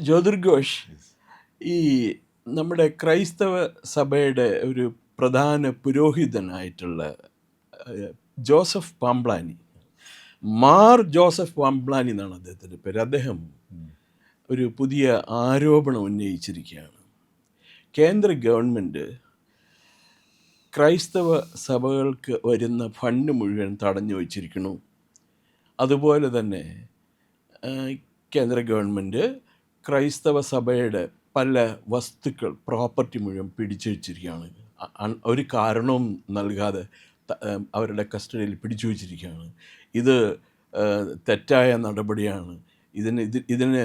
ജ്യോതിർഘോഷ്, ഈ നമ്മുടെ ക്രൈസ്തവ സഭയുടെ ഒരു പ്രധാന പുരോഹിതനായിട്ടുള്ള ജോസഫ് പാംബ്ലാനി, മാർ ജോസഫ് പാംബ്ലാനി എന്നാണ് അദ്ദേഹത്തിൻ്റെ പേര്. അദ്ദേഹം ഒരു പുതിയ ആരോപണം ഉന്നയിച്ചിരിക്കുകയാണ്. കേന്ദ്ര ഗവൺമെൻറ് ക്രൈസ്തവ സഭകൾക്ക് വരുന്ന ഫണ്ട് മുഴുവൻ തടഞ്ഞു വച്ചിരിക്കുന്നു. അതുപോലെ തന്നെ കേന്ദ്ര ഗവൺമെൻറ് ക്രൈസ്തവ സഭയുടെ പല വസ്തുക്കൾ, പ്രോപ്പർട്ടി മുഴുവൻ പിടിച്ചു വച്ചിരിക്കുകയാണ്. ഒരു കാരണവും നൽകാതെ അവരുടെ കസ്റ്റഡിയിൽ പിടിച്ചു വച്ചിരിക്കുകയാണ്. ഇത് തെറ്റായ നടപടിയാണ്. ഇതിന്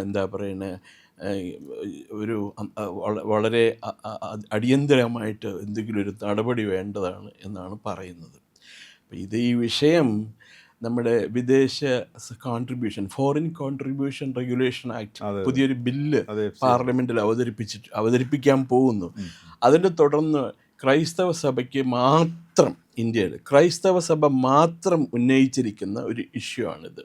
എന്താ പറയുന്നത്, ഒരു വളരെ അടിയന്തരമായിട്ട് എന്തെങ്കിലും ഒരു നടപടി വേണ്ടതാണ് എന്നാണ് പറയുന്നത്. അപ്പം ഈ വിഷയം നമ്മുടെ വിദേശ contribution, foreign contribution regulation act, പുതിയൊരു ബില്ല് പാർലമെൻറ്റിൽ അവതരിപ്പിക്കാൻ പോകുന്നു. അതിനെ തുടർന്ന് ക്രൈസ്തവ സഭയ്ക്ക് മാത്രം, ഇന്ത്യയിൽ ക്രൈസ്തവ സഭ മാത്രം ഉന്നയിച്ചിരിക്കുന്ന ഒരു ഇഷ്യൂ ആണിത്.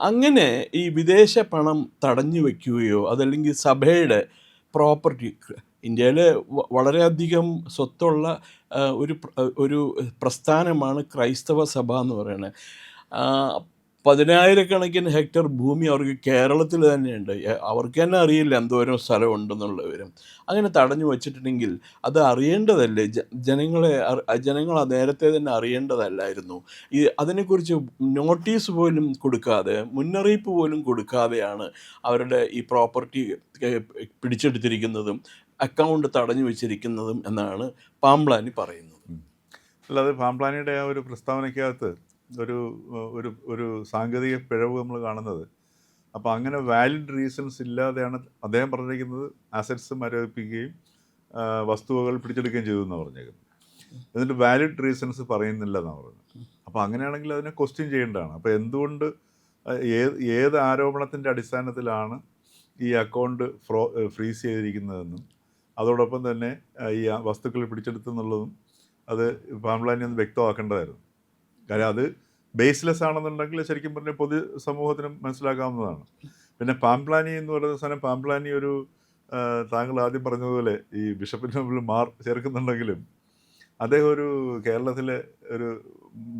അങ്ങനെ ഈ വിദേശ പണം തടഞ്ഞു വയ്ക്കുകയോ അതല്ലെങ്കിൽ സഭയുടെ പ്രോപ്പർട്ടി, ഇന്ത്യയിൽ വളരെയധികം സ്വത്തുള്ള ഒരു പ്രസ്ഥാനമാണ് ക്രൈസ്തവ സഭ എന്ന് പറയുന്നത്. 10,000 ഹെക്ടർ ഭൂമി അവർക്ക് കേരളത്തിൽ തന്നെയുണ്ട്. അവർക്ക് തന്നെ അറിയില്ല എന്തോരം സ്ഥലം ഉണ്ടെന്നുള്ള വിവരം. അങ്ങനെ തടഞ്ഞു വച്ചിട്ടുണ്ടെങ്കിൽ അത് അറിയേണ്ടതല്ലേ? ജനങ്ങൾ നേരത്തെ തന്നെ അറിയേണ്ടതല്ലായിരുന്നു? അതിനെക്കുറിച്ച് നോട്ടീസ് പോലും കൊടുക്കാതെ, മുന്നറിയിപ്പ് പോലും കൊടുക്കാതെയാണ് അവരുടെ ഈ പ്രോപ്പർട്ടി പിടിച്ചെടുത്തിരിക്കുന്നതും അക്കൗണ്ട് തടഞ്ഞു വെച്ചിരിക്കുന്നതും എന്നാണ് പാംബ്ലാനി പറയുന്നത്. അല്ലാതെ പാംബ്ലാനിയുടെ ആ ഒരു പ്രസ്താവനയ്ക്കകത്ത് ഒരു ഒരു ഒരു സാങ്കേതിക പിഴവ് നമ്മൾ കാണുന്നത്. അപ്പോൾ അങ്ങനെ വാലിഡ് റീസൺസ് ഇല്ലാതെയാണ് അദ്ദേഹം പറഞ്ഞിരിക്കുന്നത്. അസറ്റ്സ് മരവിപ്പിക്കുകയും വസ്തുവകൾ പിടിച്ചെടുക്കുകയും ചെയ്തു എന്നാണ് പറഞ്ഞേക്കുന്നത്. എന്നിട്ട് വാലിഡ് റീസൺസ് പറയുന്നില്ല എന്നാണ് പറഞ്ഞത്. അപ്പോൾ അങ്ങനെയാണെങ്കിൽ അതിനെ ക്വസ്റ്റ്യൻ ചെയ്യേണ്ടതാണ്. അപ്പോൾ എന്തുകൊണ്ട്, ഏത് ആരോപണത്തിൻ്റെ അടിസ്ഥാനത്തിലാണ് ഈ അക്കൗണ്ട് ഫ്രീസ് ചെയ്തിരിക്കുന്നതെന്നും അതോടൊപ്പം തന്നെ ഈ വസ്തുക്കൾ പിടിച്ചെടുത്തെന്നുള്ളതും അത് പാംബ്ലാനി ഒന്ന് വ്യക്തമാക്കേണ്ടതായിരുന്നു. കാര്യം അത് ബേസ്ലെസ് ആണെന്നുണ്ടെങ്കിൽ ശരിക്കും പറഞ്ഞാൽ പൊതു സമൂഹത്തിനും മനസ്സിലാക്കാവുന്നതാണ്. പിന്നെ പാംബ്ലാനി എന്ന് പറയുന്ന സാധനം, പാംബ്ലാനി ഒരു താങ്കൾ ആദ്യം പറഞ്ഞതുപോലെ ഈ ബിഷപ്പിൻ്റെ മുമ്പിൽ മാർ ചേർക്കുന്നുണ്ടെങ്കിലും അദ്ദേഹം ഒരു കേരളത്തിലെ ഒരു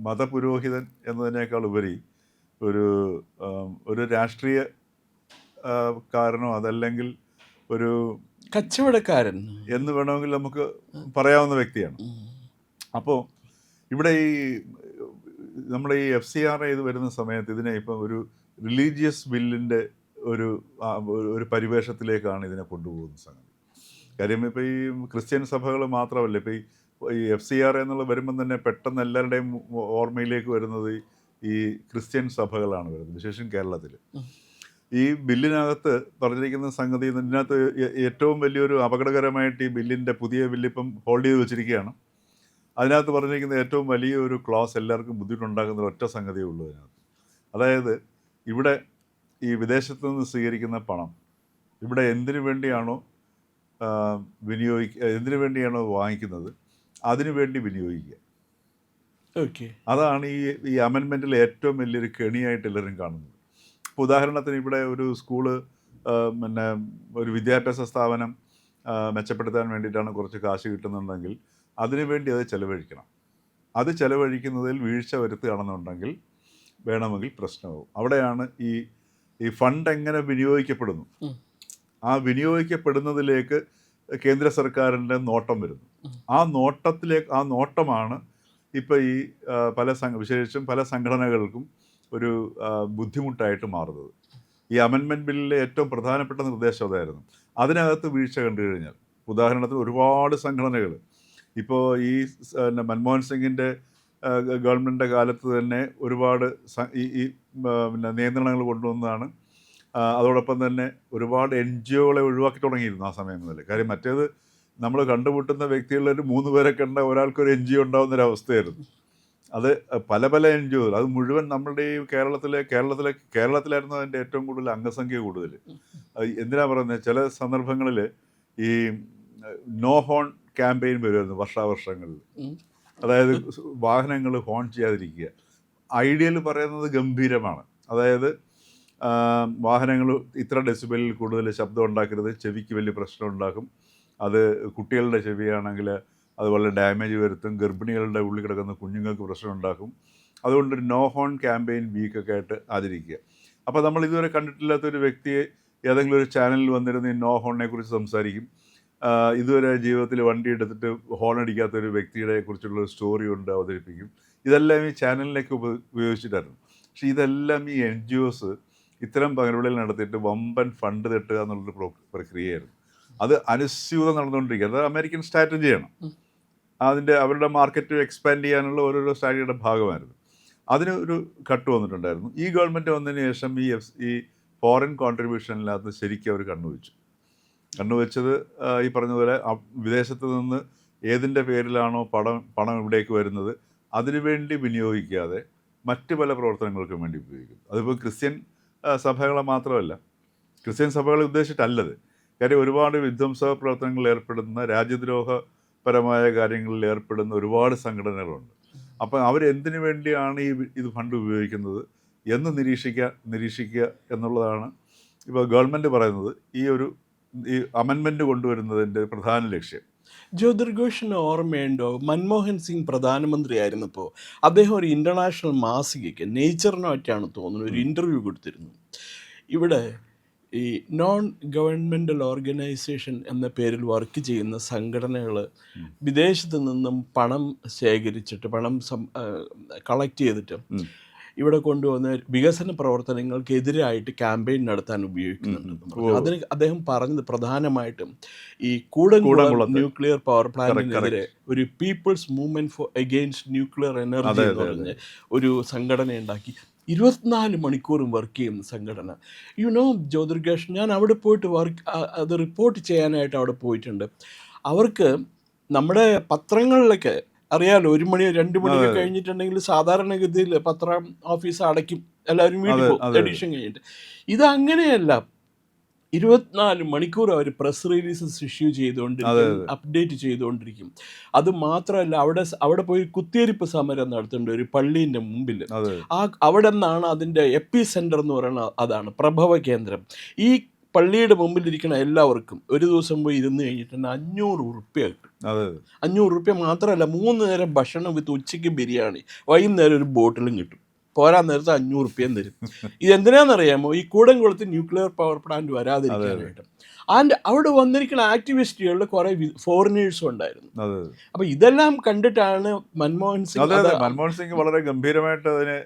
മതപുരോഹിതൻ എന്നതിനേക്കാൾ ഉപരി ഒരു രാഷ്ട്രീയ കാരനോ അതല്ലെങ്കിൽ ഒരു കച്ചവടക്കാരൻ എന്ന് വേണമെങ്കിൽ നമുക്ക് പറയാവുന്ന വ്യക്തിയാണ്. അപ്പോൾ ഇവിടെ ഈ നമ്മുടെ ഈ FCRA ഇത് വരുന്ന സമയത്ത് ഇതിനെ ഇപ്പം ഒരു റിലീജിയസ് ബില്ലിൻ്റെ ഒരു പരിവേഷത്തിലേക്കാണ് ഇതിനെ കൊണ്ടുപോകുന്ന സംഗതി. കാര്യം ഇപ്പോൾ ഈ ക്രിസ്ത്യൻ സഭകൾ മാത്രമല്ല, ഇപ്പോൾ ഈ FCRA എന്നുള്ള വരുമ്പം തന്നെ പെട്ടെന്ന് എല്ലാവരുടെയും ഓർമ്മയിലേക്ക് വരുന്നത് ഈ ക്രിസ്ത്യൻ സഭകളാണ് വരുന്നത്, വിശേഷം കേരളത്തിൽ. ഈ ബില്ലിനകത്ത് പറഞ്ഞിരിക്കുന്ന സംഗതി, ഇതിനകത്ത് ഏറ്റവും വലിയൊരു അപകടകരമായിട്ട് ഈ ബില്ലിൻ്റെ പുതിയ ബില്ലിപ്പം ഹോൾഡ് ചെയ്ത് വെച്ചിരിക്കുകയാണ്. അതിനകത്ത് പറഞ്ഞിരിക്കുന്ന ഏറ്റവും വലിയൊരു ക്ലോസ് എല്ലാവർക്കും ബുദ്ധിമുട്ടുണ്ടാക്കുന്ന ഒറ്റ സംഗതിയേ ഉള്ളൂ അതിനകത്ത്. അതായത് ഇവിടെ ഈ വിദേശത്തു നിന്ന് സ്വീകരിക്കുന്ന പണം ഇവിടെ എന്തിനു വേണ്ടിയാണോ എന്തിനു വേണ്ടിയാണോ വാങ്ങിക്കുന്നത് അതിനു വേണ്ടി വിനിയോഗിക്കുക. അതാണ് ഈ അമെൻമെൻറ്റിൽ ഏറ്റവും വലിയൊരു കെണിയായിട്ട് എല്ലാവരും കാണുന്നത്. ഇപ്പോൾ ഉദാഹരണത്തിന് ഇവിടെ ഒരു സ്കൂള്, പിന്നെ ഒരു വിദ്യാഭ്യാസ സ്ഥാപനം മെച്ചപ്പെടുത്താൻ വേണ്ടിയിട്ടാണ് കുറച്ച് കാശ് കിട്ടുന്നുണ്ടെങ്കിൽ അതിനുവേണ്ടി അത് ചെലവഴിക്കണം. അത് ചെലവഴിക്കുന്നതിൽ വീഴ്ച വരുത്തുകയാണെന്നുണ്ടെങ്കിൽ വേണമെങ്കിൽ പ്രശ്നമാവും. അവിടെയാണ് ഈ ഫണ്ട് എങ്ങനെ വിനിയോഗിക്കപ്പെടുന്നു, ആ വിനിയോഗിക്കപ്പെടുന്നതിലേക്ക് കേന്ദ്ര സർക്കാരിൻ്റെ നോട്ടം വരുന്നു. ആ നോട്ടമാണ് ഇപ്പോൾ ഈ വിശേഷിച്ചും പല സംഘടനകൾക്കും ഒരു ബുദ്ധിമുട്ടായിട്ട് മാറുന്നത്. ഈ അമെൻമെൻറ്റ് ബില്ലിലെ ഏറ്റവും പ്രധാനപ്പെട്ട നിർദ്ദേശം അതായിരുന്നു. അതിനകത്ത് വീഴ്ച കണ്ടു കഴിഞ്ഞാൽ, ഉദാഹരണത്തിന് ഒരുപാട് സംഘടനകൾ ഇപ്പോൾ ഈ മൻമോഹൻ സിംഗിൻ്റെ ഗവൺമെൻറ്റിൻ്റെ കാലത്ത് തന്നെ ഒരുപാട് പിന്നെ നിയന്ത്രണങ്ങൾ കൊണ്ടുവന്നതാണ്. അതോടൊപ്പം തന്നെ ഒരുപാട് NGOകളെ ഒഴിവാക്കി തുടങ്ങിയിരുന്നു ആ സമയം മുതൽ. കാര്യം മറ്റേത് നമ്മൾ കണ്ടുമുട്ടുന്ന വ്യക്തികളിൽ 3 പേരെ കണ്ട ഒരാൾക്കൊരു NGO ഉണ്ടാകുന്നൊരവസ്ഥയായിരുന്നു. അത് പല NGO, അത് മുഴുവൻ നമ്മളുടെ ഈ കേരളത്തിലായിരുന്നു അതിൻ്റെ ഏറ്റവും കൂടുതൽ അംഗസംഖ്യ കൂടുതൽ. എന്തിനാ പറയുന്നത്, ചില സന്ദർഭങ്ങളിൽ ഈ നോ ഹോൺ ക്യാമ്പയിൻ വരുമായിരുന്നു വർഷാവർഷങ്ങളിൽ. അതായത് വാഹനങ്ങൾ ഹോൺ ചെയ്യാതിരിക്കുക. ഐഡിയൽ പറയുന്നത് ഗംഭീരമാണ്. അതായത് വാഹനങ്ങൾ ഇത്ര ഡെസിബലിൽ കൂടുതൽ ശബ്ദം ഉണ്ടാക്കരുത്, ചെവിക്ക് വലിയ പ്രശ്നം ഉണ്ടാക്കും, അത് കുട്ടികളുടെ ചെവിയാണെങ്കിൽ അത് വളരെ ഡാമേജ് വരുത്തും, ഗർഭിണികളുടെ ഉള്ളിൽ കിടക്കുന്ന കുഞ്ഞുങ്ങൾക്ക് പ്രശ്നം ഉണ്ടാക്കും. അതുകൊണ്ടൊരു നോ ഹോൺ ക്യാമ്പയിൻ വീക്കൊക്കെ ആയിട്ട് ആചരിക്കുക. അപ്പോൾ നമ്മൾ ഇതുവരെ കണ്ടിട്ടില്ലാത്തൊരു വ്യക്തിയെ ഏതെങ്കിലും ഒരു ചാനലിൽ വന്നിരുന്ന് ഈ നോ ഹോണിനെ കുറിച്ച് സംസാരിക്കും. ഇതുവരെ ജീവിതത്തിൽ വണ്ടി എടുത്തിട്ട് ഹോൺ അടിക്കാത്തൊരു വ്യക്തിയെ കുറിച്ചുള്ള ഒരു സ്റ്റോറി കൊണ്ട് അവതരിപ്പിക്കും. ഇതെല്ലാം ഈ ചാനലിലേക്ക് ഉപയോഗിച്ചിട്ടായിരുന്നു. പക്ഷേ ഇതെല്ലാം ഈ NGOs ഇത്തരം പകർവുകളിൽ നടത്തിയിട്ട് വമ്പൻ ഫണ്ട് തട്ടുക എന്നുള്ളൊരു പ്രക്രിയയായിരുന്നു. അത് അനുസ്യൂതം നടന്നുകൊണ്ടിരിക്കുക. അത് അമേരിക്കൻ സ്ട്രാറ്റജിയാണ്. അവരുടെ മാർക്കറ്റ് എക്സ്പാൻഡ് ചെയ്യാനുള്ള ഓരോരോ സ്ട്രാറ്റജിയുടെ ഭാഗമായിരുന്നു. അതിന് ഒരു കട്ട് വന്നിട്ടുണ്ടായിരുന്നു. ഈ ഗവൺമെൻറ് വന്നതിന് ശേഷം ഈ ഫോറിൻ കോൺട്രിബ്യൂഷനിനകത്ത് ശരിക്കും അവർ കണ്ണുവെച്ചത് ഈ പറഞ്ഞതുപോലെ വിദേശത്ത് നിന്ന് ഏതിൻ്റെ പേരിലാണോ പണം ഇവിടേക്ക് വരുന്നത് അതിനുവേണ്ടി വിനിയോഗിക്കാതെ മറ്റ് പല പ്രവർത്തനങ്ങൾക്കും വേണ്ടി ഉപയോഗിക്കുന്നു. അതിപ്പോൾ ക്രിസ്ത്യൻ സഭകളെ മാത്രമല്ല, ക്രിസ്ത്യൻ സഭകളെ ഉദ്ദേശിച്ചിട്ടല്ലത്. കാര്യം ഒരുപാട് വിധ്വംസ പ്രവർത്തനങ്ങളിൽ ഏർപ്പെടുന്ന, രാജ്യദ്രോഹപരമായ കാര്യങ്ങളിൽ ഏർപ്പെടുന്ന ഒരുപാട് സംഘടനകളുണ്ട്. അപ്പം അവരെന്തിനു വേണ്ടിയാണ് ഇത് ഫണ്ട് ഉപയോഗിക്കുന്നത് എന്ന് നിരീക്ഷിക്കുക എന്നുള്ളതാണ് ഇപ്പോൾ ഗവൺമെൻറ് പറയുന്നത് ഈ അമെൻമെൻറ്റ് കൊണ്ടുവരുന്നതിൻ്റെ പ്രധാന ലക്ഷ്യം. ജ്യോതിർഘോഷിന് ഓർമ്മയുണ്ടോ, മൻമോഹൻ സിംഗ് പ്രധാനമന്ത്രിയായിരുന്നപ്പോൾ അദ്ദേഹം ഒരു ഇൻ്റർനാഷണൽ മാസികയ്ക്ക് നേച്ചറിനായിട്ടാണ് തോന്നുന്നു ഒരു ഇൻ്റർവ്യൂ കൊടുത്തിരുന്നു. ഇവിടെ ഈ നോൺ ഗവൺമെൻറ്റൽ ഓർഗനൈസേഷൻ എന്ന പേരിൽ വർക്ക് ചെയ്യുന്ന സംഘടനകൾ വിദേശത്ത് നിന്നും പണം ശേഖരിച്ചിട്ട് കളക്ട് ചെയ്തിട്ട് ഇവിടെ കൊണ്ടുവന്ന് വികസന പ്രവർത്തനങ്ങൾക്കെതിരായിട്ട് ക്യാമ്പയിൻ നടത്താൻ ഉപയോഗിക്കുന്നുണ്ട്. അതിന് അദ്ദേഹം പറഞ്ഞത് പ്രധാനമായിട്ടും ഈ കൂടംകുളം ന്യൂക്ലിയർ പവർ പ്ലാന്റിനെതിരെ ഒരു people's movement for against nuclear energy എന്ന് പറഞ്ഞ് ഒരു സംഘടന ഉണ്ടാക്കി 24 മണിക്കൂറും വർക്ക് ചെയ്യുന്ന സംഘടന. ജ്യോതിർഘോഷ്, ഞാൻ അവിടെ പോയിട്ട് അത് റിപ്പോർട്ട് ചെയ്യാനായിട്ട് അവിടെ പോയിട്ടുണ്ട്. അവർക്ക് നമ്മുടെ പത്രങ്ങളിലൊക്കെ അറിയാലോ, 1 മണി 2 മണിയൊക്കെ കഴിഞ്ഞിട്ടുണ്ടെങ്കിൽ സാധാരണഗതിയിൽ പത്രം ഓഫീസ് അടയ്ക്കും, എല്ലാവരും വീട്ടിൽ പോകും എഡിഷൻ കഴിഞ്ഞിട്ട്. ഇതങ്ങനെയല്ല, 24 മണിക്കൂർ അവർ പ്രസ് റിലീസസ് ഇഷ്യൂ ചെയ്തുകൊണ്ടിരിക്കും, അപ്ഡേറ്റ് ചെയ്തുകൊണ്ടിരിക്കും. അത് മാത്രമല്ല, അവിടെ പോയി കുത്തിയിരിപ്പ് സമരം നടത്തുന്നുണ്ട് ഒരു പള്ളീൻ്റെ മുമ്പിൽ. അവിടെ നിന്നാണ് അതിൻ്റെ എപ്പി സെൻറ്റർ എന്ന് പറയുന്നത്, അതാണ് പ്രഭവ കേന്ദ്രം. ഈ പള്ളിയുടെ മുമ്പിലിരിക്കുന്ന എല്ലാവർക്കും ഒരു ദിവസം പോയി ഇരുന്ന് കഴിഞ്ഞിട്ടുണ്ടെങ്കിൽ 500 ഉറുപ്പ്യ കിട്ടും. 500 ഉറുപ്പ്യ മാത്രമല്ല, 3 നേരം ഭക്ഷണം വിത്ത് ഉച്ചയ്ക്ക് ബിരിയാണി, വൈകുന്നേരം ഒരു ബോട്ടിലും കിട്ടും. പോരാൻ നേരത്തെ 500 ഉറുപ്പ്യം തരും. ഇതെന്തിനാണെന്നറിയാമോ? ഈ കൂടംകുളത്ത് ന്യൂക്ലിയർ പവർ പ്ലാന്റ് വരാതിരിക്കാനായിട്ട്. ആൻഡ് അവിടെ വന്നിരിക്കുന്ന ആക്ടിവിസ്റ്റുകളിൽ കുറേ ഫോറിനേഴ്സും ഉണ്ടായിരുന്നു. അപ്പൊ ഇതെല്ലാം കണ്ടിട്ടാണ് മൻമോഹൻ സിംഗ് വളരെ ഗംഭീരമായിട്ട് അതിനെ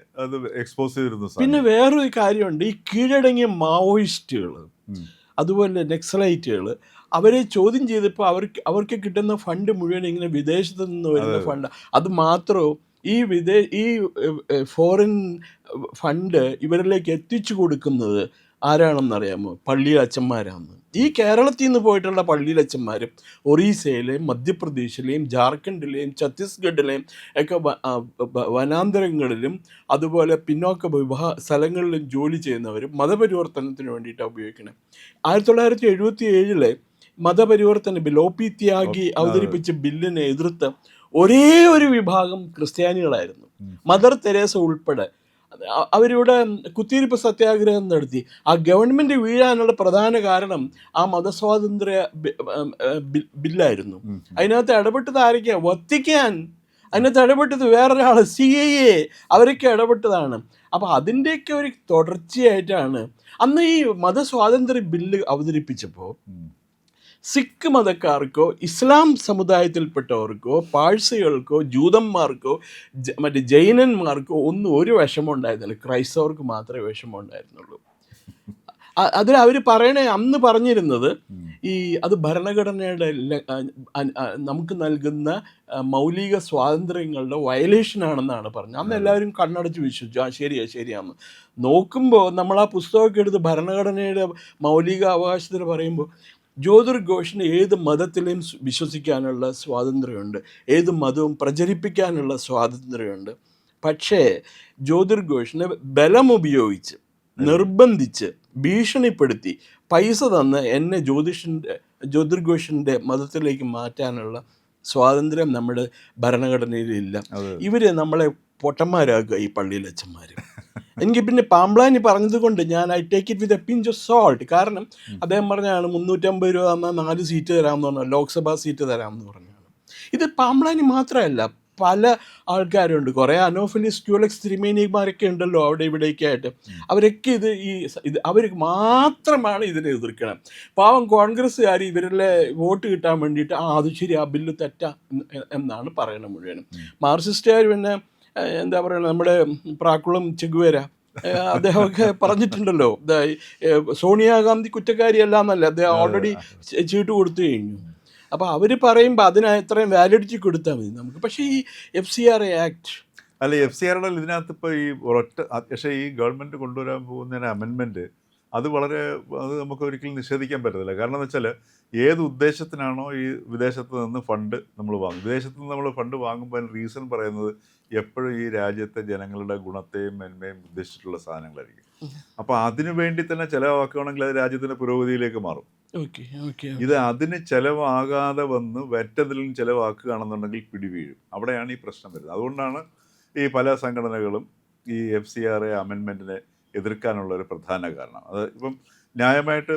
എക്സ്പോസ് ചെയ്തിരുന്നു. പിന്നെ വേറൊരു കാര്യമുണ്ട്, ഈ കീഴടങ്ങിയ മാവോയിസ്റ്റുകൾ, അതുപോലെ നെക്സലൈറ്റുകൾ, അവരെ ചോദ്യം ചെയ്തപ്പോൾ അവർക്ക് കിട്ടുന്ന ഫണ്ട് മുഴുവൻ ഇങ്ങനെ വിദേശത്ത് നിന്ന് വരുന്ന ഫണ്ട്. അത് മാത്രമോ, ഈ ഫോറിൻ ഫണ്ട് ഇവരിലേക്ക് എത്തിച്ചു കൊടുക്കുന്നത് ആരാണെന്നറിയാമോ? പള്ളിയിലച്ചന്മാരാണ്. ഈ കേരളത്തിൽ നിന്ന് പോയിട്ടുള്ള പള്ളിയിലച്ചന്മാരും ഒറീസയിലെയും മധ്യപ്രദേശിലെയും ജാർഖണ്ഡിലെയും ഛത്തീസ്ഗഡിലെയും ഒക്കെ വനാന്തരങ്ങളിലും അതുപോലെ പിന്നോക്ക സ്ഥലങ്ങളിലും ജോലി ചെയ്യുന്നവരും മതപരിവർത്തനത്തിന് വേണ്ടിയിട്ടാണ് ഉപയോഗിക്കുന്നത്. 1977 മതപരിവർത്തന ബിൽ, OP ത്യാഗി അവതരിപ്പിച്ച ബില്ലിനെ എതിർത്ത് ഒരേ ഒരു വിഭാഗം ക്രിസ്ത്യാനികളായിരുന്നു. മദർ തെരേസ ഉൾപ്പെടെ അവരിവിടെ കുത്തിയിരിപ്പ് സത്യാഗ്രഹം നടത്തി. ആ ഗവൺമെൻറ് വീഴാനുള്ള പ്രധാന കാരണം ആ മതസ്വാതന്ത്ര്യ ബില്ലായിരുന്നു. അതിനകത്ത് ഇടപെട്ടത് ആരൊക്കെയാണ്? വത്തിക്കാൻ. അതിനകത്ത് ഇടപെട്ടത് വേറൊരാൾ, CIA, അവരൊക്കെ ഇടപെട്ടതാണ്. അപ്പോൾ അതിൻ്റെയൊക്കെ ഒരു തുടർച്ചയായിട്ടാണ് അന്ന് ഈ മതസ്വാതന്ത്ര്യ ബില്ല് അവതരിപ്പിച്ചപ്പോൾ സിഖ് മതക്കാർക്കോ ഇസ്ലാം സമുദായത്തിൽപ്പെട്ടവർക്കോ പാഴ്സികൾക്കോ ജൂതന്മാർക്കോ മറ്റ് ജൈനന്മാർക്കോ ഒന്നും ഒരു വിഷമം ഉണ്ടായിരുന്നില്ല. ക്രൈസ്തവർക്ക് മാത്രമേ വിഷമം ഉണ്ടായിരുന്നുള്ളൂ. അതിൽ അവർ അന്ന് പറഞ്ഞിരുന്നത് അത് ഭരണഘടനയുടെ നമുക്ക് നൽകുന്ന മൗലിക സ്വാതന്ത്ര്യങ്ങളുടെ വയലേഷനാണെന്നാണ് പറഞ്ഞത്. അന്ന് എല്ലാവരും കണ്ണടച്ച് വിശ്വസിച്ചു, ശരിയാന്ന്. നോക്കുമ്പോൾ നമ്മൾ ആ പുസ്തകമൊക്കെ എടുത്ത് ഭരണഘടനയുടെ മൗലിക അവകാശത്തിൽ പറയുമ്പോൾ ജ്യോതിർഘോഷിന് ഏത് മതത്തിലും വിശ്വസിക്കാനുള്ള സ്വാതന്ത്ര്യമുണ്ട്, ഏത് മതവും പ്രചരിപ്പിക്കാനുള്ള സ്വാതന്ത്ര്യമുണ്ട്. പക്ഷേ ജ്യോതിർഘോഷിന് ബലം ഉപയോഗിച്ച്, നിർബന്ധിച്ച്, ഭീഷണിപ്പെടുത്തി പൈസ തന്ന് എന്നെ ജ്യോതിർഘോഷിൻ്റെ മതത്തിലേക്ക് മാറ്റാനുള്ള സ്വാതന്ത്ര്യം നമ്മുടെ ഭരണഘടനയിലില്ല. ഇവർ നമ്മളെ പൊട്ടന്മാരാക്കുക, ഈ പള്ളിയിലച്ചന്മാർ. എനിക്ക് പിന്നെ പാമ്പ്ലാനി പറഞ്ഞത് കൊണ്ട് ഞാൻ I take it with a pinch of salt. കാരണം അദ്ദേഹം പറഞ്ഞാണ് 350 രൂപ തന്നാൽ 4 സീറ്റ് തരാമെന്ന് പറഞ്ഞു, ലോക്സഭാ സീറ്റ് തരാമെന്ന് പറഞ്ഞാണ്. ഇത് പാമ്പ്ലാനി മാത്രമല്ല, പല ആൾക്കാരുണ്ട്, കുറേ അനോഫിലിസ് ക്യൂലക്സ് തിരുമേനിമാരൊക്കെ ഉണ്ടല്ലോ അവിടെ ഇവിടേക്ക് ആയിട്ട്. അവരൊക്കെ ഇത് അവർ മാത്രമാണ് ഇതിനെ എതിർക്കണം. പാവം കോൺഗ്രസ്സുകാർ ഇവരുടെ വോട്ട് കിട്ടാൻ വേണ്ടിയിട്ട് അത് ശരി, ആ ബില്ല് തെറ്റാ എന്നാണ് പറയണത് മുഴുവനും. മാർക്സിസ്റ്റുകാർ പിന്നെ എന്താ പറയുക, നമ്മുടെ പ്രാക്കുളം ചെഗുവേര അദ്ദേഹമൊക്കെ പറഞ്ഞിട്ടുണ്ടല്ലോ, സോണിയാഗാന്ധി കുറ്റക്കാരിയല്ല എന്നല്ല, അദ്ദേഹം ഓൾറെഡി ചീട്ട് കൊടുത്തു കഴിഞ്ഞു. അപ്പോൾ അവർ പറയുമ്പോൾ അതിന് എത്രയും വാലിഡിറ്റി കൊടുത്താൽ മതി നമുക്ക്. പക്ഷേ ഈ FCRA ആക്ട് അല്ല, FCRA ഇതിനകത്ത് ഇപ്പോൾ ഈ ഒരൊറ്റ, പക്ഷേ ഈ ഗവൺമെൻറ് കൊണ്ടുവരാൻ പോകുന്ന അമെൻമെൻറ്റ് അത് നമുക്ക് ഒരിക്കലും നിഷേധിക്കാൻ പറ്റത്തില്ല. കാരണം എന്ന് വെച്ചാൽ ഏത് ഉദ്ദേശത്തിനാണോ ഈ വിദേശത്ത് നിന്ന് ഫണ്ട് നമ്മൾ വാങ്ങും, വിദേശത്ത് നിന്ന് നമ്മൾ ഫണ്ട് വാങ്ങുമ്പോൾ അതിന് റീസൺ പറയുന്നത് എപ്പോഴും ഈ രാജ്യത്തെ ജനങ്ങളുടെ ഗുണത്തെയും മേന്മയും ഉദ്ദേശിച്ചിട്ടുള്ള സാധനങ്ങളായിരിക്കും. അപ്പോൾ അതിനു വേണ്ടി തന്നെ ചിലവാക്കുകയാണെങ്കിൽ അത് രാജ്യത്തിൻ്റെ പുരോഗതിയിലേക്ക് മാറും. ഇത് അതിന് ചിലവാകാതെ വന്ന് വെറ്റതിലും ചിലവാക്കുകയാണെന്നുണ്ടെങ്കിൽ പിടിവീഴും. അവിടെയാണ് ഈ പ്രശ്നം വരുന്നത്. അതുകൊണ്ടാണ് ഈ പല സംഘടനകളും ഈ FCRA അമെൻമെൻറ്റിനെ എതിർക്കാനുള്ള ഒരു പ്രധാന കാരണം. അത് ഇപ്പം ന്യായമായിട്ട്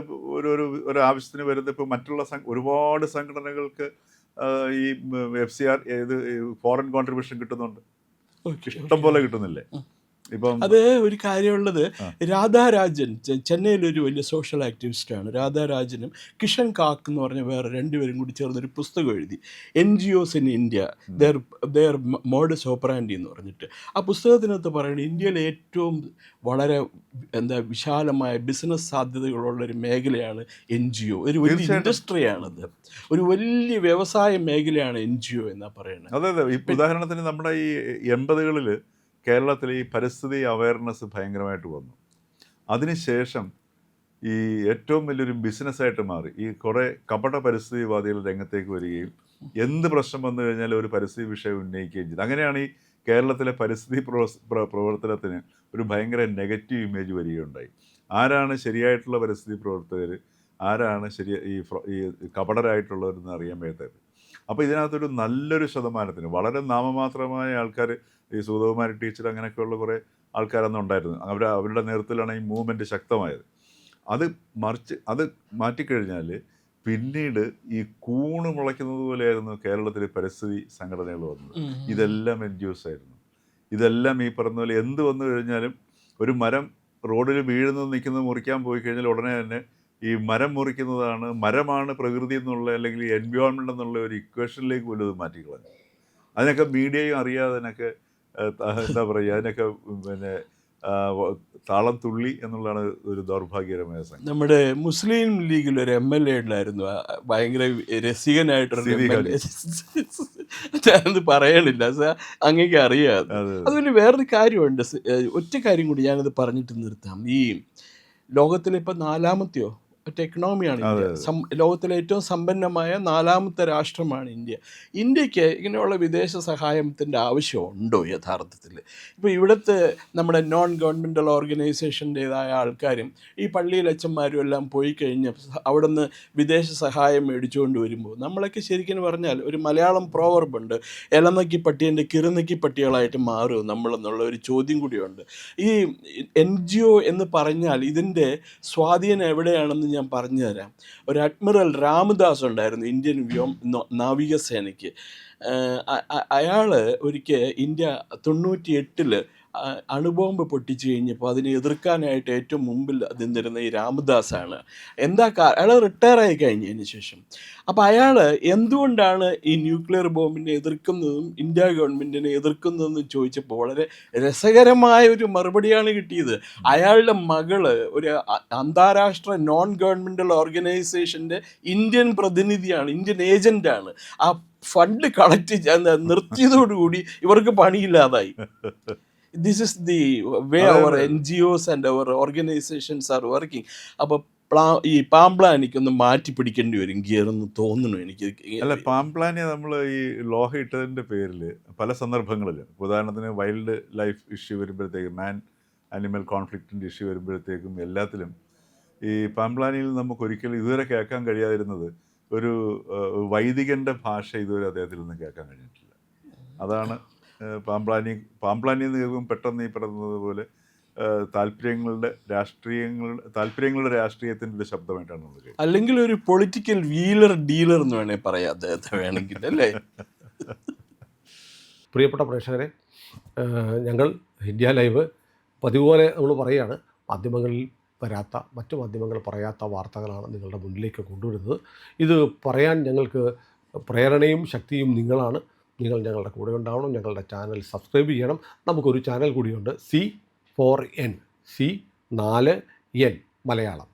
ഒരു ആവശ്യത്തിന് വരുന്നത്, ഇപ്പോൾ മറ്റുള്ള ഒരുപാട് സംഘടനകൾക്ക് ഈ FCR ഇത് ഫോറിൻ കോൺട്രിബ്യൂഷൻ കിട്ടുന്നുണ്ട്, ഇഷ്ടം പോലെ കിട്ടുന്നില്ലേ? ഇപ്പം അത് ഒരു കാര്യമുള്ളത്, രാധാരാജൻ ചെന്നൈയിലൊരു വലിയ സോഷ്യൽ ആക്ടിവിസ്റ്റാണ്. രാധാരാജനും കിഷൻ കാക്ക് എന്ന് പറഞ്ഞ വേറെ രണ്ടുപേരും കൂടി ചേർന്നൊരു പുസ്തകം എഴുതി, NGOs in India their modus operandi എന്ന് പറഞ്ഞിട്ട്. ആ പുസ്തകത്തിനകത്ത് പറയുന്നത് ഇന്ത്യയിലെ ഏറ്റവും വളരെ വിശാലമായ ബിസിനസ് സാധ്യതകളുള്ളൊരു മേഖലയാണ് NGO. ഒരു വലിയ ഇൻഡസ്ട്രിയാണത്, ഒരു വലിയ വ്യവസായ മേഖലയാണ് NGO എന്നാണ് പറയുന്നത്. അതെ. ഉദാഹരണത്തിന് നമ്മുടെ ഈ 80കളിൽ കേരളത്തിൽ ഈ പരിസ്ഥിതി അവയർനെസ് ഭയങ്കരമായിട്ട് വന്നു. അതിനുശേഷം ഈ ഏറ്റവും വലിയൊരു ബിസിനസ്സായിട്ട് മാറി. ഈ കുറേ കപട പരിസ്ഥിതിവാദികൾ രംഗത്തേക്ക് വരികയും എന്ത് പ്രശ്നം വന്നു കഴിഞ്ഞാൽ ഒരു പരിസ്ഥിതി വിഷയം ഉന്നയിക്കുകയും ചെയ്തു. അങ്ങനെയാണ് ഈ കേരളത്തിലെ പരിസ്ഥിതി പ്രവർത്തനത്തിന് ഒരു ഭയങ്കര നെഗറ്റീവ് ഇമേജ് വരികയുണ്ടായി. ആരാണ് ശരിയായിട്ടുള്ള പരിസ്ഥിതി പ്രവർത്തകർ, ആരാണ് ഈ കപടരായിട്ടുള്ളവരെന്ന് അറിയാൻ പറ്റാത്തത്. അപ്പോൾ ഇതിനകത്തൊരു നല്ലൊരു ശതമാനത്തിന്, വളരെ നാമമാത്രമായ ആൾക്കാർ, ഈ സുഗതകുമാരി ടീച്ചർ അങ്ങനെയൊക്കെയുള്ള കുറേ ആൾക്കാരൊന്നും ഉണ്ടായിരുന്നു. അവരുടെ നേതൃത്വത്തിലാണ് ഈ മൂവ്മെൻറ്റ് ശക്തമായത്. അത് മാറ്റിക്കഴിഞ്ഞാൽ പിന്നീട് ഈ കൂണ് മുളയ്ക്കുന്നത് പോലെയായിരുന്നു കേരളത്തിൽ പരിസ്ഥിതി സംഘടനകൾ വന്നത്. ഇതെല്ലാം NGOs ആയിരുന്നു. ഇതെല്ലാം ഈ പറഞ്ഞ പോലെ എന്ത് വന്നു കഴിഞ്ഞാലും, ഒരു മരം റോഡിൽ വീഴുന്നത് നിൽക്കുന്നത് മുറിക്കാൻ പോയി കഴിഞ്ഞാൽ ഉടനെ തന്നെ ഈ മരം മരമാണ് പ്രകൃതി എന്നുള്ള, അല്ലെങ്കിൽ എൻവയോൺമെൻ്റ് എന്നുള്ള ഒരു ഇക്വേഷനിലേക്ക് പോലും ഇത് മാറ്റിക്കളഞ്ഞു. അതിനൊക്കെ മീഡിയയും അറിയാതെ അതിനൊക്കെ എന്താ പറയുക, അതിനൊക്കെ പിന്നെ താളം തുള്ളി എന്നുള്ളതാണ് ഒരു ദൗർഭാഗ്യകരമായ സംഗതി. നമ്മുടെ മുസ്ലിം ലീഗിൽ ഒരു MLA ഉണ്ടായിരുന്നു, ഭയങ്കര രസികനായിട്ടൊരു ഞാനത് പറയണില്ല, അങ്ങേക്ക് അറിയാം. അതുപോലെ വേറൊരു കാര്യമുണ്ട്, ഒറ്റ കാര്യം കൂടി ഞാനത് പറഞ്ഞിട്ട് നിർത്താം. ഈ ലോകത്തിലിപ്പോൾ 4ാമത്തെയോ ഒറ്റ എക്കണോമിയാണ് ഇന്ത്യ. ലോകത്തിലെ ഏറ്റവും സമ്പന്നമായ 4ാമത്തെ രാഷ്ട്രമാണ് ഇന്ത്യ. ഇന്ത്യക്ക് ഇങ്ങനെയുള്ള വിദേശ സഹായത്തിൻ്റെ ആവശ്യമുണ്ടോ യഥാർത്ഥത്തിൽ? ഇപ്പോൾ ഇവിടുത്തെ നമ്മുടെ നോൺ ഗവൺമെൻറ്റൽ ഓർഗനൈസേഷൻ്റേതായ ആൾക്കാരും ഈ പള്ളിയിൽ അച്ഛന്മാരും എല്ലാം പോയി കഴിഞ്ഞ് അവിടെ നിന്ന് വിദേശ സഹായം മേടിച്ചുകൊണ്ട് വരുമ്പോൾ നമ്മളൊക്കെ ശരിക്കും പറഞ്ഞാൽ ഒരു മലയാളം പ്രോവർബുണ്ട്, ഇലനക്കി പട്ടിയൻ്റെ കിറുനക്കി പട്ടികളായിട്ട് മാറും നമ്മളെന്നുള്ള ഒരു ചോദ്യം കൂടിയുണ്ട്. ഈ NGO എന്ന് പറഞ്ഞാൽ ഇതിൻ്റെ സ്വാധീനം എവിടെയാണെന്ന് ഞാൻ പറഞ്ഞുതരാം. ഒരു അഡ്മിറൽ രാമദാസ് ഉണ്ടായിരുന്നു ഇന്ത്യൻ നാവികസേനയ്ക്ക്. അയാൾ ഒരിക്കൽ ഇന്ത്യ 98 അണുബോംബ് പൊട്ടിച്ചു കഴിഞ്ഞപ്പോൾ അതിനെ എതിർക്കാനായിട്ട് ഏറ്റവും മുമ്പിൽ നിന്നിരുന്ന ഈ രാമദാസാണ്. അയാൾ റിട്ടയർ ആയി കഴിഞ്ഞതിന് ശേഷം. അപ്പോൾ അയാൾ എന്തുകൊണ്ടാണ് ഈ ന്യൂക്ലിയർ ബോംബിനെ എതിർക്കുന്നതും ഇന്ത്യ ഗവൺമെൻറ്റിനെ എതിർക്കുന്നതെന്ന് ചോദിച്ചപ്പോൾ വളരെ രസകരമായ ഒരു മറുപടിയാണ് കിട്ടിയത്. അയാളുടെ മകള് ഒരു അന്താരാഷ്ട്ര നോൺ ഗവൺമെൻറ്റൽ ഓർഗനൈസേഷൻ്റെ ഇന്ത്യൻ പ്രതിനിധിയാണ്, ഇന്ത്യൻ ഏജൻ്റാണ്. ആ ഫണ്ട് കളക്ട് നിർത്തിയതോടുകൂടി ഇവർക്ക് പണിയില്ലാതായി. This is the way our NGOs and our organizations are working. അപ്പോൾ ഈ പാമ്പ്ലാനിക്കൊന്ന് മാറ്റി പിടിക്കേണ്ടി വരും ഗിയറെന്ന് തോന്നുന്നു എനിക്ക്. അല്ല, പാമ്പ്ലാനി നമ്മൾ ഈ ലോഹ ഇട്ടതിൻ്റെ പേരിൽ പല സന്ദർഭങ്ങളിൽ, ഉദാഹരണത്തിന് വൈൽഡ് ലൈഫ് ഇഷ്യൂ വരുമ്പോഴത്തേക്കും, മാൻ ആനിമൽ കോൺഫ്ലിക്റ്റിൻ്റെ ഇഷ്യൂ വരുമ്പോഴത്തേക്കും, എല്ലാത്തിലും ഈ പാമ്പ്ലാനിയിൽ നമുക്ക് ഒരിക്കലും ഇതുവരെ കേൾക്കാൻ കഴിയാതിരുന്നത് ഒരു വൈദികൻ്റെ ഭാഷ ഇതുവരെ അദ്ദേഹത്തിൽ നിന്ന് കേൾക്കാൻ കഴിഞ്ഞിട്ടില്ല. അതാണ് പാമ്പ്ലാനി എന്ന് കേൾക്കുമ്പോൾ പെട്ടെന്ന് ഈ പറയുന്നത് പോലെ താല്പര്യങ്ങളുടെ രാഷ്ട്രീയത്തിൻ്റെ ഒരു ശബ്ദമായിട്ടാണ് നമ്മൾ കേൾക്കുന്നത്. അല്ലെങ്കിൽ ഒരു പൊളിറ്റിക്കൽ വീലർ ഡീലർ എന്ന് വേണേൽ പറയാം അദ്ദേഹത്തെ വേണമെങ്കിൽ, അല്ലേ? പ്രിയപ്പെട്ട പ്രേക്ഷകരെ, ഞങ്ങൾ ഇന്ത്യ ലൈവ് പതിപോലെ നമ്മൾ പറയുകയാണ്, മാധ്യമങ്ങളിൽ വരാത്ത, മറ്റു മാധ്യമങ്ങൾ പറയാത്ത വാർത്തകളാണ് നിങ്ങളുടെ മുന്നിലേക്ക് കൊണ്ടുവരുന്നത്. ഇത് പറയാൻ ഞങ്ങൾക്ക് പ്രേരണയും ശക്തിയും നിങ്ങളാണ്. നിങ്ങൾ ഞങ്ങളുടെ കൂടെ ഉണ്ടാവണം. ഞങ്ങളുടെ ചാനൽ സബ്സ്ക്രൈബ് ചെയ്യണം. നമുക്കൊരു ചാനൽ കൂടിയുണ്ട്, C4N, C4N മലയാളം.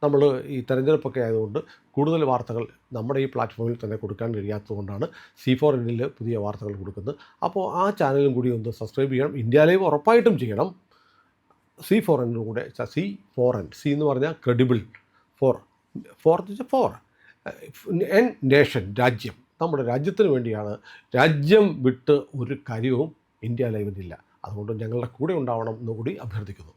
നമ്മൾ ഈ തെരഞ്ഞെടുപ്പൊക്കെ ആയതുകൊണ്ട് കൂടുതൽ വാർത്തകൾ നമ്മുടെ ഈ പ്ലാറ്റ്ഫോമിൽ തന്നെ കൊടുക്കാൻ കഴിയാത്തതുകൊണ്ടാണ് C4Nൽ പുതിയ വാർത്തകൾ കൊടുക്കുന്നത്. അപ്പോൾ ആ ചാനലും കൂടി ഒന്ന് സബ്സ്ക്രൈബ് ചെയ്യണം. ഇന്ത്യ ലൈവ് ഉറപ്പായിട്ടും ചെയ്യണം. C4N കൂടെ, C4N, C എന്ന് പറഞ്ഞാൽ ക്രെഡിബിൾ, ഫോർ എൻ നേഷൻ, രാജ്യം. നമ്മുടെ രാജ്യത്തിന് വേണ്ടിയാണ്. രാജ്യം വിട്ട് ഒരു കാര്യവും ഇന്ത്യ ലൈവിനില്ല. അതുകൊണ്ട് ഞങ്ങളുടെ കൂടെ ഉണ്ടാവണം എന്നുകൂടി അഭ്യർത്ഥിക്കുന്നു.